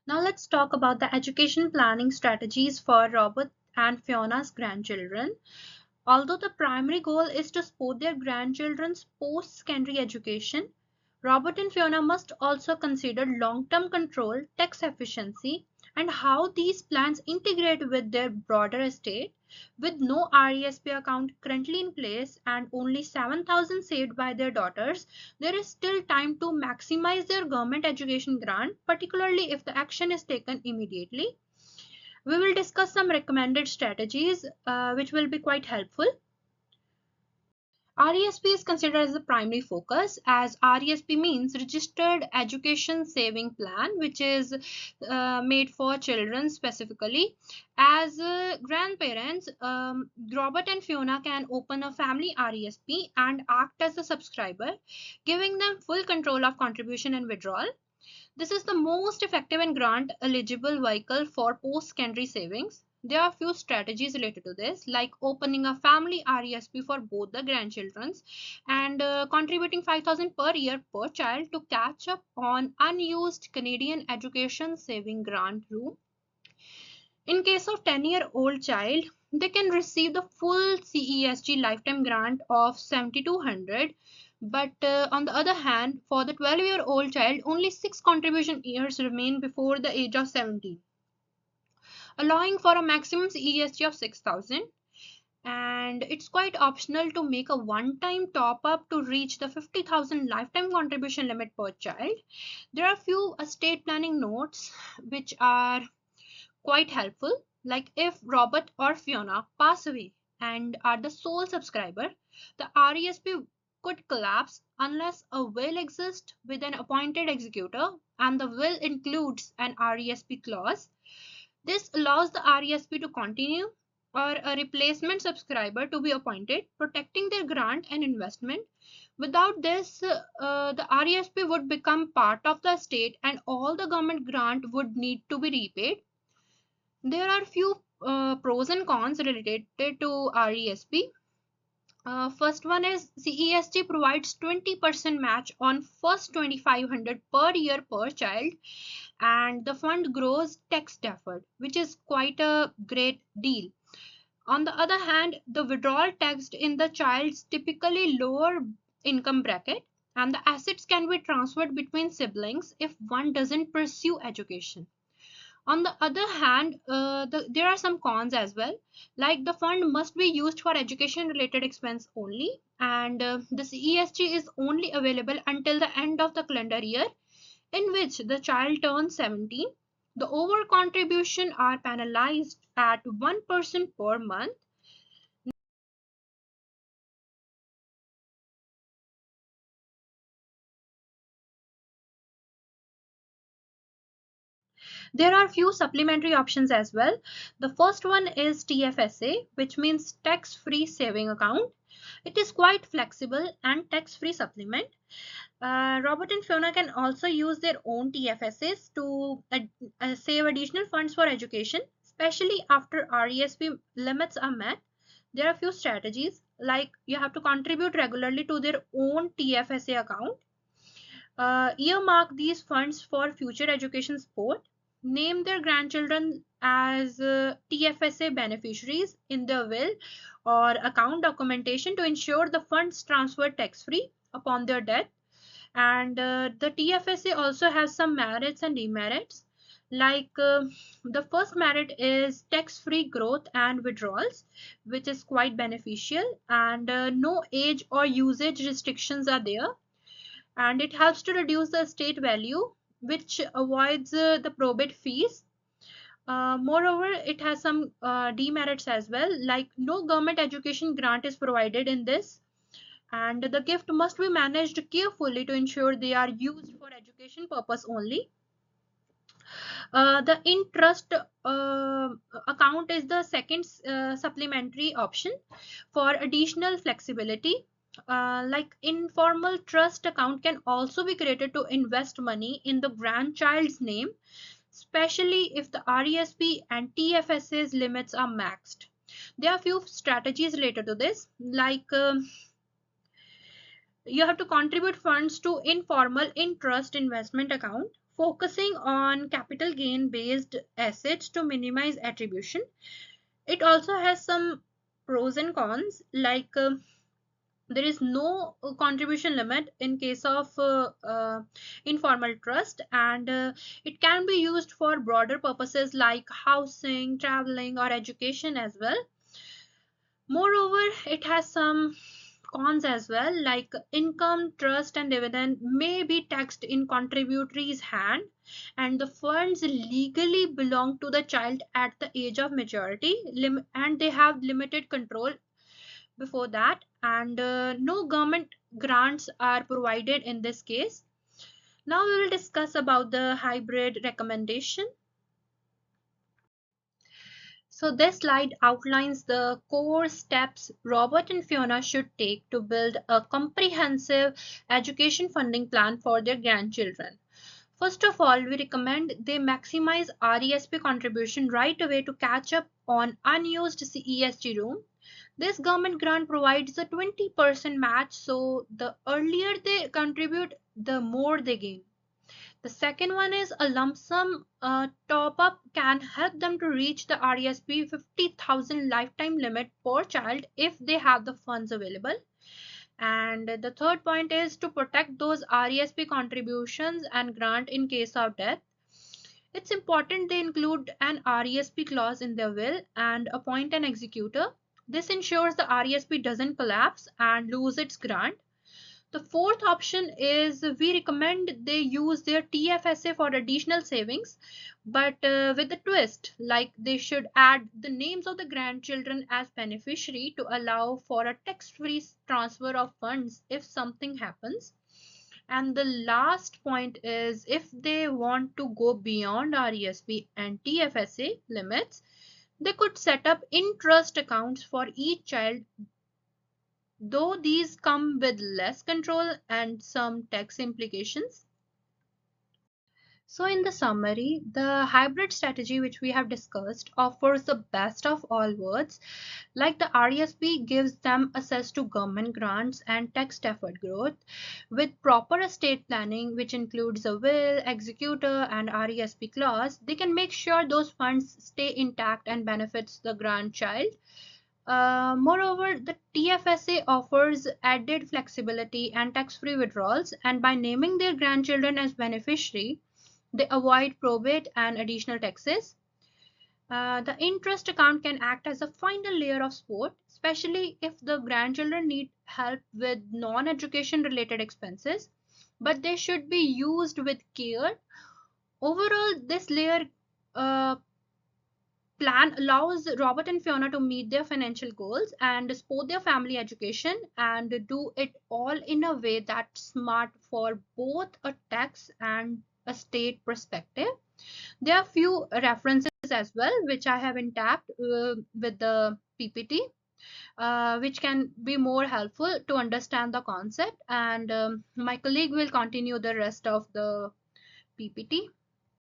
Now let's talk about the education planning strategies for Robert and Fiona's grandchildren. Although the primary goal is to support their grandchildren's post-secondary education, Robert and Fiona must also consider long-term control, tax efficiency, and how these plans integrate with their broader estate. With no RESP account currently in place and only 7,000 saved by their daughters, there is still time to maximize their government education grant, particularly if the action is taken immediately. We will discuss some recommended strategies which will be quite helpful. RESP is considered as the primary focus, as RESP means Registered Education Saving Plan, which is made for children specifically. As grandparents, Robert and Fiona can open a family RESP and act as a subscriber, giving them full control of contribution and withdrawal. This is the most effective and grant eligible vehicle for post-secondary savings. There are a few strategies related to this, like opening a family RESP for both the grandchildren and contributing 5,000 per year per child to catch up on unused Canadian education saving grant room. In case of 10-year-old child, they can receive the full CESG lifetime grant of 7,200. But on the other hand, for the 12-year-old child, only 6 contribution years remain before the age of 17, allowing for a maximum CESG of 6,000. And it's quite optional to make a one-time top-up to reach the 50,000 lifetime contribution limit per child. There are few estate planning notes which are quite helpful. Like if Robert or Fiona pass away and are the sole subscriber, the RESP could collapse unless a will exists with an appointed executor and the will includes an RESP clause. This allows the RESP to continue or a replacement subscriber to be appointed, protecting their grant and investment. Without this, the RESP would become part of the estate and all the government grant would need to be repaid. There are few pros and cons related to RESP. First one is CESG provides 20% match on first 2,500 per year per child, and the fund grows tax deferred, which is quite a great deal. On the other hand, the withdrawal taxed in the child's typically lower income bracket, and the assets can be transferred between siblings if one doesn't pursue education. On the other hand, there are some cons as well, like the fund must be used for education related expense only, and the CESG is only available until the end of the calendar year in which the child turns 17. The over contribution are penalized at 1% per month. There are few supplementary options as well. The first one is TFSA, which means tax-free saving account. It is quite flexible and tax-free supplement. Robert and Fiona can also use their own TFSAs to save additional funds for education, especially after RESP limits are met. There are few strategies, like you have to contribute regularly to their own TFSA account. Earmark these funds for future education support. Name their grandchildren as TFSA beneficiaries in their will or account documentation to ensure the funds transfer tax-free upon their death. And the TFSA also has some merits and demerits. Like the first merit is tax-free growth and withdrawals, which is quite beneficial, and no age or usage restrictions are there, and it helps to reduce the estate value, which avoids the probate fees. Moreover, it has some demerits as well, like no government education grant is provided in this, and the gift must be managed carefully to ensure they are used for education purpose only. The interest account is the second supplementary option for additional flexibility. Like informal trust account can also be created to invest money in the grandchild's name, especially if the RESP and TFSA's limits are maxed. There are few strategies related to this, like you have to contribute funds to informal interest investment account focusing on capital gain based assets to minimize attribution. It also has some pros and cons, like there is no contribution limit in case of informal trust, and it can be used for broader purposes like housing, traveling, or education as well. Moreover, it has some cons as well, like income, trust, and dividend may be taxed in contributory's hand, and the funds legally belong to the child at the age of maturity, and they have limited control before that, and no government grants are provided in this case. Now we will discuss about the hybrid recommendation. So this slide outlines the core steps Robert and Fiona should take to build a comprehensive education funding plan for their grandchildren. First of all, we recommend they maximize RESP contribution right away to catch up on unused CESG room. This government grant provides a 20% match, so the earlier they contribute, the more they gain. The second one is a lump sum top up can help them to reach the RESP 50,000 lifetime limit per child if they have the funds available. And the third point is to protect those RESP contributions and grant in case of death. It's important they include an RESP clause in their will and appoint an executor. This ensures the RESP doesn't collapse and lose its grant. The fourth option is we recommend they use their TFSA for additional savings, but with a twist, like they should add the names of the grandchildren as beneficiary to allow for a tax-free transfer of funds if something happens. And the last point is if they want to go beyond RESP and TFSA limits, they could set up interest accounts for each child, though these come with less control and some tax implications. So in the summary, the hybrid strategy which we have discussed offers the best of all worlds. Like the RESP gives them access to government grants and tax deferred growth. With proper estate planning, which includes a will, executor, and RESP clause, they can make sure those funds stay intact and benefits the grandchild. Moreover, the TFSA offers added flexibility and tax-free withdrawals, and by naming their grandchildren as beneficiary, they avoid probate and additional taxes. The interest account can act as a final layer of support, especially if the grandchildren need help with non-education related expenses, but they should be used with care. Overall, this layer uh, plan allows Robert and Fiona to meet their financial goals and support their family education and do it all in a way that's smart for both a tax and a state perspective. There are few references as well which I have tapped with the PPT, which can be more helpful to understand the concept, and my colleague will continue the rest of the PPT.